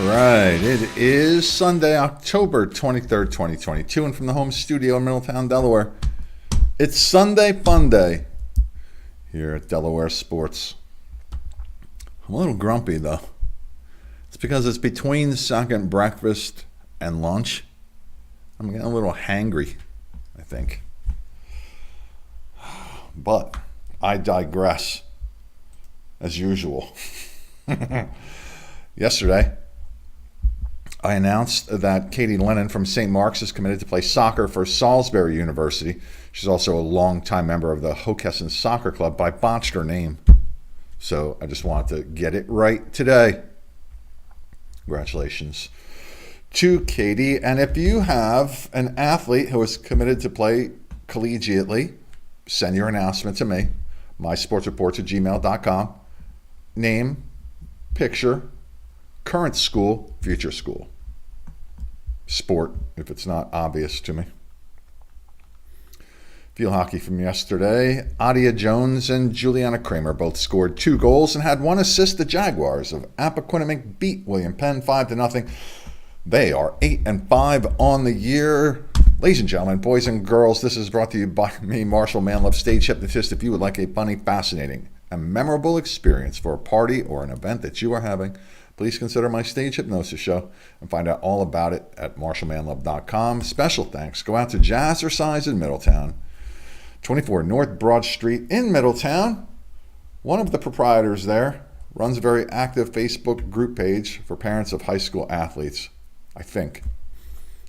right, it is Sunday, October 23rd, 2022, and from the home studio in Middletown, Delaware, it's Sunday Funday here at Delaware Sports. I'm a little grumpy, though. It's because it's between second breakfast and lunch. I'm getting a little hangry, I think. But I digress, as usual. Yesterday, I announced that Katie Lennon from St. Mark's is committed to play soccer for Salisbury University. She's also a longtime member of the Hockessin Soccer Club, but I botched her name. So I just wanted to get it right today. Congratulations to Katie. And if you have an athlete who is committed to play collegiately, send your announcement to me, mysportsreports@gmail.com. Name, picture, current school, future school. Sport, if it's not obvious to me. Field hockey from yesterday. Adia Jones and Juliana Kramer both scored 2 goals and had 1 assist. The Jaguars of Appoquinimink beat William Penn 5-0. They are 8-5 on the year. Ladies and gentlemen, boys and girls, this is brought to you by me, Marshal Manlove, stage hypnotist. If you would like a funny, fascinating, and memorable experience for a party or an event that you are having, please consider my stage hypnosis show and find out all about it at marshalmanlove.com. Special thanks go out to Jazzercise in Middletown, 24 North Broad Street in Middletown. One of the proprietors there runs a very active Facebook group page for parents of high school athletes, I think.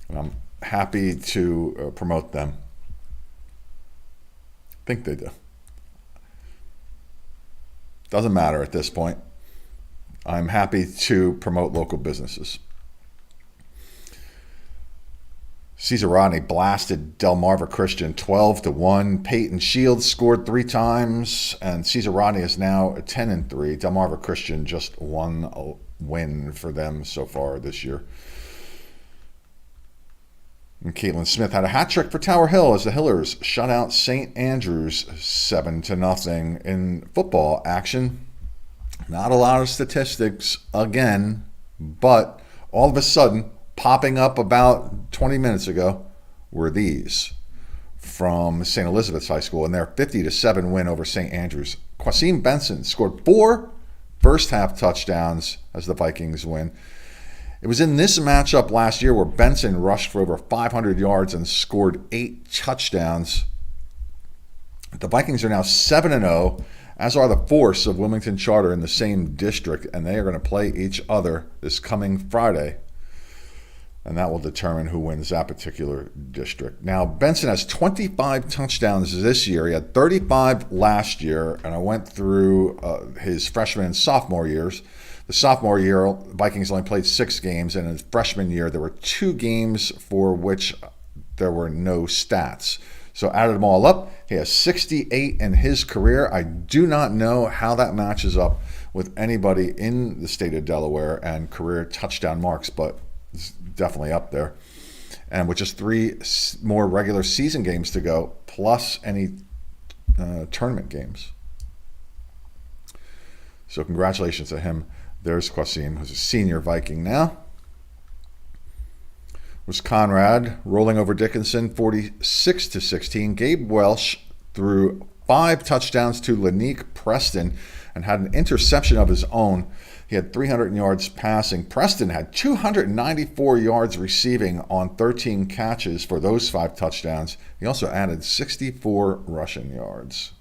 And I'm happy to promote them. I think they do. Doesn't matter at this point. I'm happy to promote local businesses. Cesar Rodney blasted Delmarva Christian 12-1. Peyton Shields scored 3 times, and Cesar Rodney is now 10-3. Delmarva Christian just 1 win for them so far this year. And Caitlin Smith had a hat trick for Tower Hill as the Hillers shut out St. Andrews 7-0 in football action. Not a lot of statistics again, but all of a sudden, popping up about 20 minutes ago, were these from St. Elizabeth's High School in their 50-7 win over St. Andrews. Quasim Benson scored 4 first-half touchdowns as the Vikings win. It was in this matchup last year where Benson rushed for over 500 yards and scored 8 touchdowns. The Vikings are now 7-0, as are the Force of Wilmington Charter in the same district, and they are going to play each other this coming Friday. And that will determine who wins that particular district. Now, Benson has 25 touchdowns this year. He had 35 last year, and I went through his freshman and sophomore years. The sophomore year, Vikings only played 6 games, and in his freshman year, there were 2 games for which there were no stats. So added them all up, he has 68 in his career. I do not know how that matches up with anybody in the state of Delaware and career touchdown marks, but it's definitely up there. And with just 3 more regular season games to go, plus any tournament games. So congratulations to him. There's Quasim, who's a senior Viking now. Was Conrad rolling over Dickinson 46-16. Gabe Welsh threw 5 touchdowns to Lanique Preston and had an interception of his own. He had 300 yards passing. Preston had 294 yards receiving on 13 catches for those 5 touchdowns. He also added 64 rushing yards.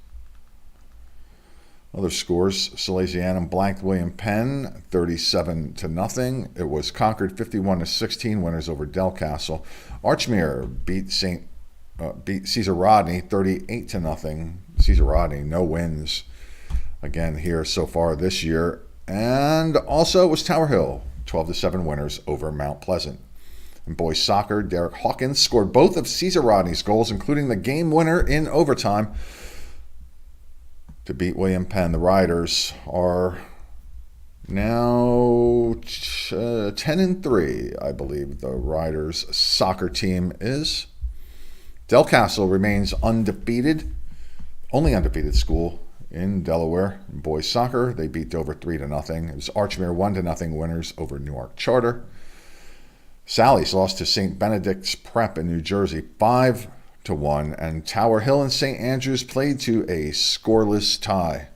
Other scores, Salesianum blanked William Penn 37-0. It was Concord 51-16, winners over Delcastle. Archmere beat Cesar Rodney 38-0. Cesar Rodney, no wins again here so far this year. And also was Tower Hill, 12-7 winners over Mount Pleasant. In boys soccer, Derek Hawkins scored both of Cesar Rodney's goals, including the game winner in overtime, to beat William Penn. The Riders are now 10-3, I believe the Riders soccer team is. Delcastle remains undefeated, only undefeated school in Delaware. In boys soccer, they beat Dover 3-0. It was Archmere 1-0 winners over Newark Charter. Sally's lost to St. Benedict's Prep in New Jersey 5-1. And Tower Hill and St. Andrews played to a scoreless tie.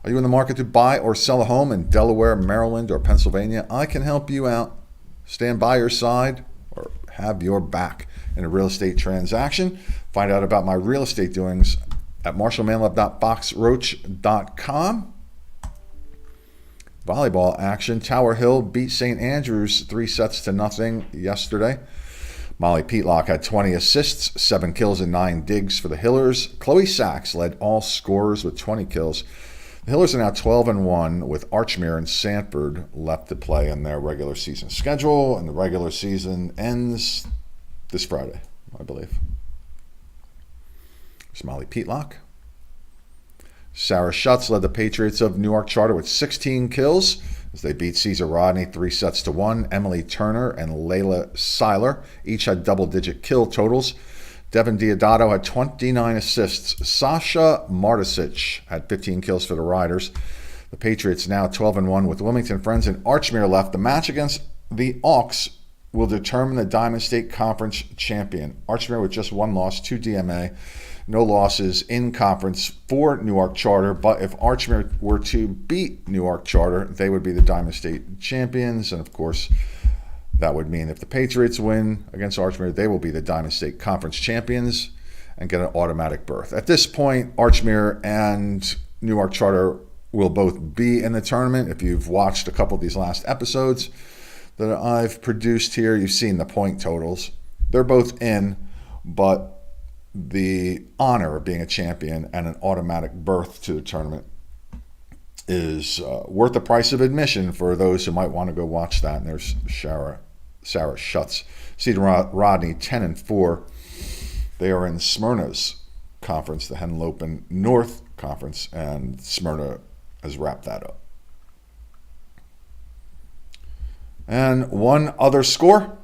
Are you in the market to buy or sell a home in Delaware, Maryland, or Pennsylvania? I can help you out. Stand by your side or have your back in a real estate transaction. Find out about my real estate doings at marshalmanlove.boxroach.com. Volleyball action. Tower Hill beat St. Andrews 3-0 yesterday. Molly Peatlock had 20 assists, 7 kills, and 9 digs for the Hillers. Chloe Sachs led all scorers with 20 kills. The Hillers are now 12-1 with Archmere and Sanford left to play in their regular season schedule, and the regular season ends this Friday, I believe. It's Molly Peatlock. Sarah Schutz led the Patriots of Newark Charter with 16 kills as they beat Caesar Rodney 3-1. Emily Turner and Layla Seiler each had double-digit kill totals. Devin Diodato had 29 assists. Sasha Martisic had 15 kills for the Riders. The Patriots now 12-1 with Wilmington Friends and Archmere left. The match against the Auks will determine the Diamond State Conference champion. Archmere with just one loss to DMA. No losses in conference for Newark Charter, but if Archmere were to beat Newark Charter, they would be the Diamond State champions, and of course, that would mean if the Patriots win against Archmere, they will be the Diamond State Conference champions and get an automatic berth. At this point, Archmere and Newark Charter will both be in the tournament. If you've watched a couple of these last episodes that I've produced here, you've seen the point totals. They're both in, but the honor of being a champion and an automatic berth to the tournament is worth the price of admission for those who might want to go watch that. And there's Sarah Schutz. Cedar Rodney 10-4. They are in Smyrna's conference, the Henlopen North Conference, and Smyrna has wrapped that up. And one other score,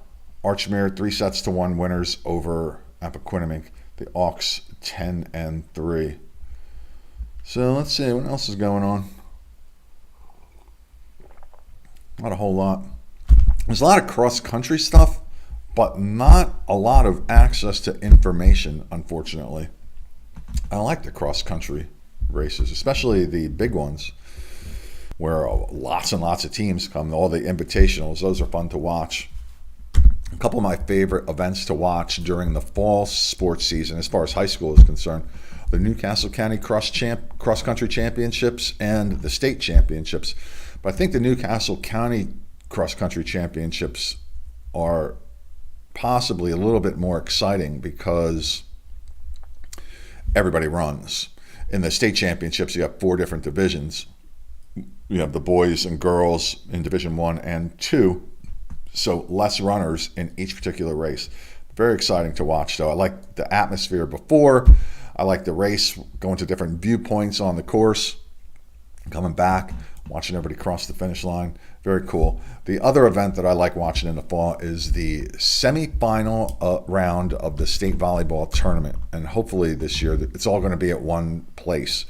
Archmere 3-1 winners over Appoquinimink. The Auks 10-3. So let's see what else is going on. Not a whole lot. There's a lot of cross-country stuff, but not a lot of access to information, unfortunately. I like the cross-country races, especially the big ones, where lots and lots of teams come. All the invitationals, those are fun to watch. A couple of my favorite events to watch during the fall sports season, as far as high school is concerned, the Newcastle County Cross-Country Championships and the state championships. But I think the Newcastle County Cross-Country Championships are possibly a little bit more exciting because everybody runs. In the state championships, you have 4 different divisions. You have the boys and girls in Division 1 and 2, so less runners in each particular race. Very exciting to watch, though. I like the atmosphere before. I like the race, going to different viewpoints on the course, coming back, watching everybody cross the finish line. Very cool. The other event that I like watching in the fall is the semifinal round of the state volleyball tournament. And hopefully this year, it's all going to be at one place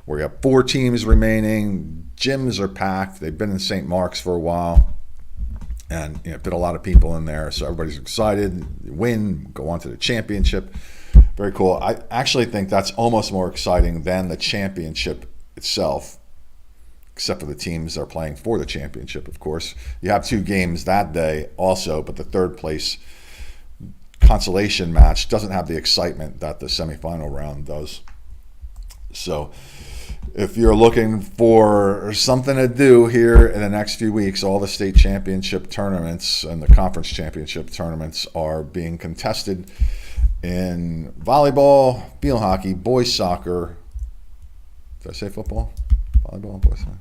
where you have 4 teams remaining. Gyms are packed. They've been in St. Mark's for a while. And been a lot of people in there. So everybody's excited. You win, go on to the championship. Very cool. I actually think that's almost more exciting than the championship itself, except for the teams that are playing for the championship, of course. You have 2 games that day also, but the third place consolation match doesn't have the excitement that the semifinal round does. So if you're looking for something to do here in the next few weeks, all the state championship tournaments and the conference championship tournaments are being contested in volleyball, field hockey, boys soccer. Did I say football? Volleyball and boys soccer.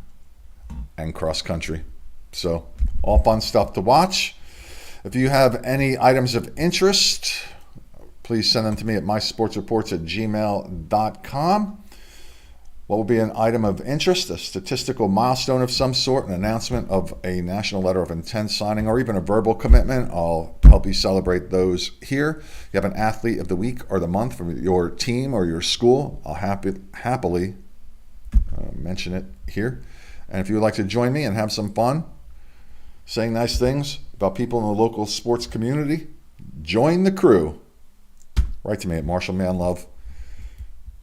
And cross country. So all fun stuff to watch. If you have any items of interest, please send them to me at mysportsreports@gmail.com. What will be an item of interest? A statistical milestone of some sort, an announcement of a national letter of intent signing, or even a verbal commitment. I'll help you celebrate those here. You have an athlete of the week or the month from your team or your school. I'll happily mention it here. And if you would like to join me and have some fun saying nice things about people in the local sports community, join the crew. Write to me at Marshal Manlove.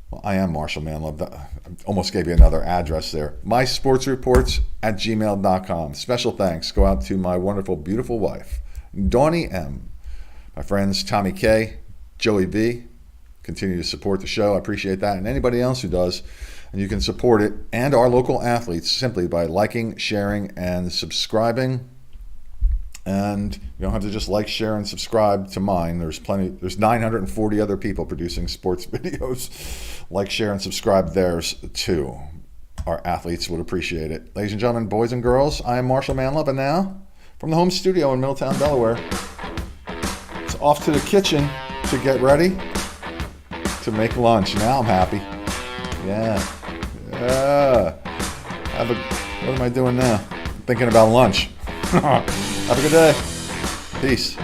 Well, I am Marshal Manlove. I almost gave you another address there. mysportsreports@gmail.com. Special thanks go out to my wonderful, beautiful wife, Dawnie M. My friends Tommy K, Joey B. Continue to support the show. I appreciate that. And anybody else who does. And you can support it and our local athletes simply by liking, sharing, and subscribing. And you don't have to just like, share, and subscribe to mine. There's 940 other people producing sports videos. Like, share, and subscribe theirs too. Our athletes would appreciate it. Ladies and gentlemen, boys and girls, I am Marshal Manlove, and now, from the home studio in Middletown, Delaware, it's off to the kitchen to get ready to make lunch. Now I'm happy. Yeah. What am I doing now? I'm thinking about lunch. Have a good day. Peace.